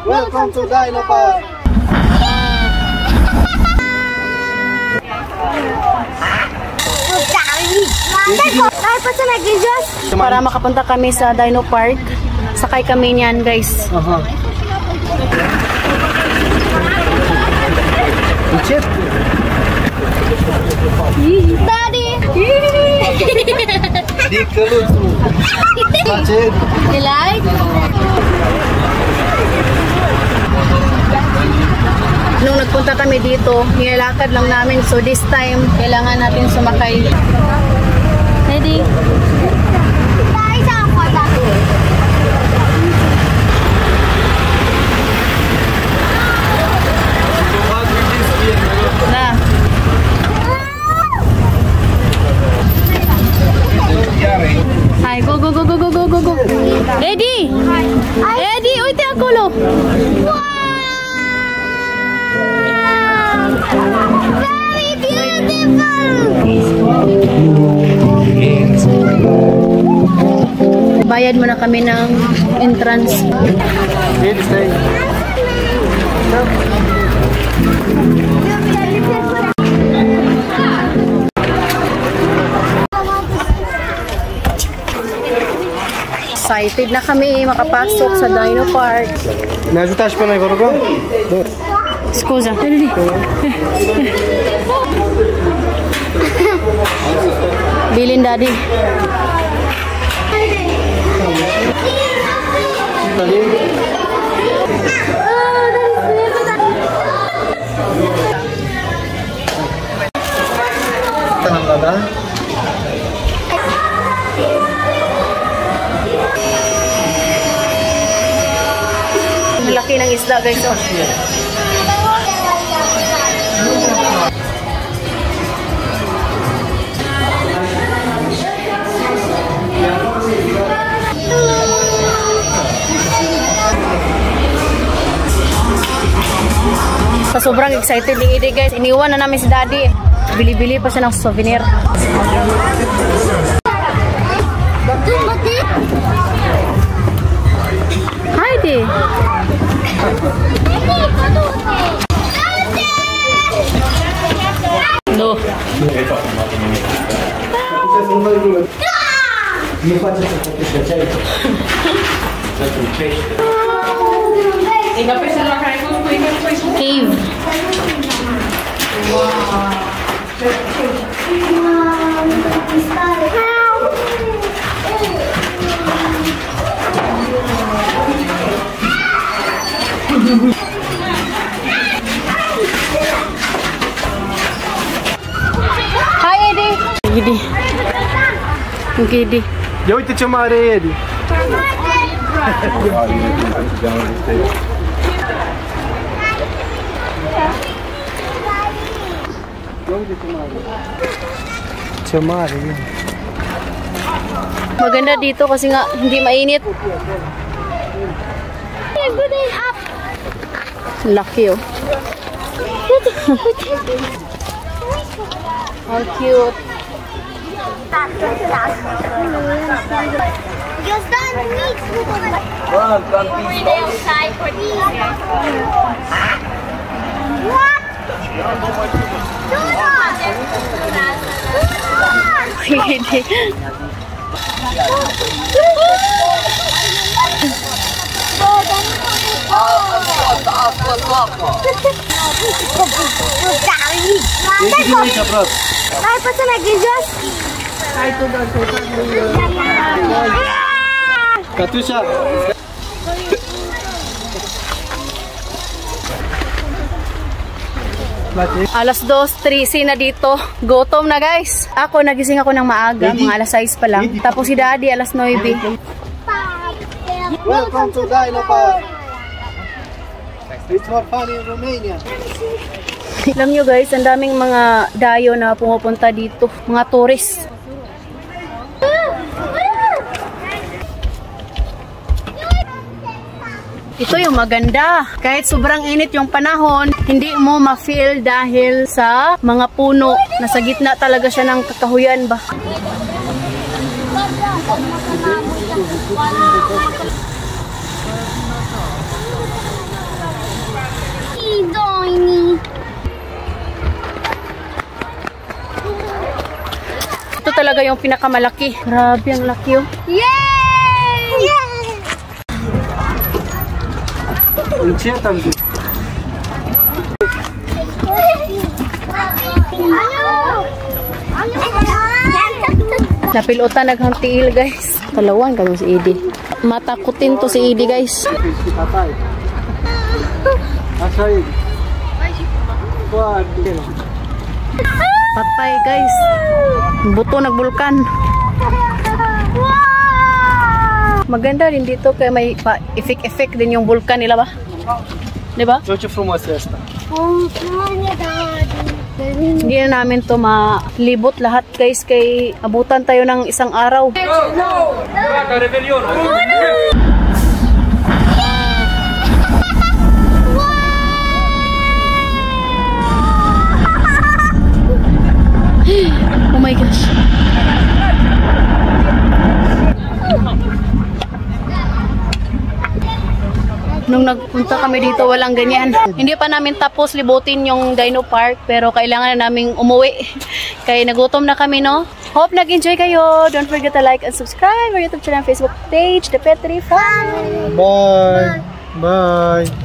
Welcome to Dino Park. Para makapunta kami sa Dino Park, sakay kami niyan, guys. Daddy! You like? Nung nagpunta kami dito, nilalakad lang namin. So this time, kailangan natin sumakay. Ready? Na. Hi, go, go, go, go, go, go, go, go. Ready? Ready? Uy, te ako lo. Very beautiful! Bayad muna kami ng entrance. Excited na kami makapasok sa Dino Park. Najutaš pa na Igorgo? Scusa. Bilin, Daddy. Tanang dada. Malaki ng isda, guys. Oh. Sa sobrang excited ng ide, guys, iniwan na namin si Daddy. Bili-bili pa siya ng souvenir. Heidi! No. Cave. Hi, Eddie. Gidi. Gidi. Eu uite ce mare e Eddie. Ce mare e. Maganda dito kasi nga hindi mainit. Lucky, oh. How cute. Outside for these. What? Дай пацаны, грызёшь? Hai tуда, Katusha. Alas 2:13 na dito. Gutom na, guys. Ako, nagising ako ng maaga. Mga alas 6 pa lang. Tapos si Daddy, alas 9. Welcome to Dino Park. It's more fun in Romania. Alam nyo, guys, ang daming mga dayo na pumupunta dito. Mga tourist. Ito yung maganda. Kahit sobrang init yung panahon, hindi mo ma-feel dahil sa mga puno. Nasa gitna talaga siya ng kakahuyan ba. talaga yung pinakamalaki. Grabe, ang laki oh. Yay! Включи там. Napilutan naghantiil guys. Talawan kami si Edie. Matakutin to si Edie guys. Papai. Asay. Kuan. Patay guys. Buto nagbulkan. Maganda din dito kaya may effect din yung vulkan nila ba? Diba? Очень фрумося esta. Hindi na namin to malibot lahat guys kay abutan tayo ng isang araw. Oh my gosh. Nung nagpunta kami dito, walang ganyan. Hindi pa namin tapos libutin yung Dino Park, pero kailangan na naming umuwi. Kaya nagutom na kami, no? Hope nag-enjoy kayo. Don't forget to like and subscribe our YouTube channel and Facebook page, The Petri Family. Bye. Bye.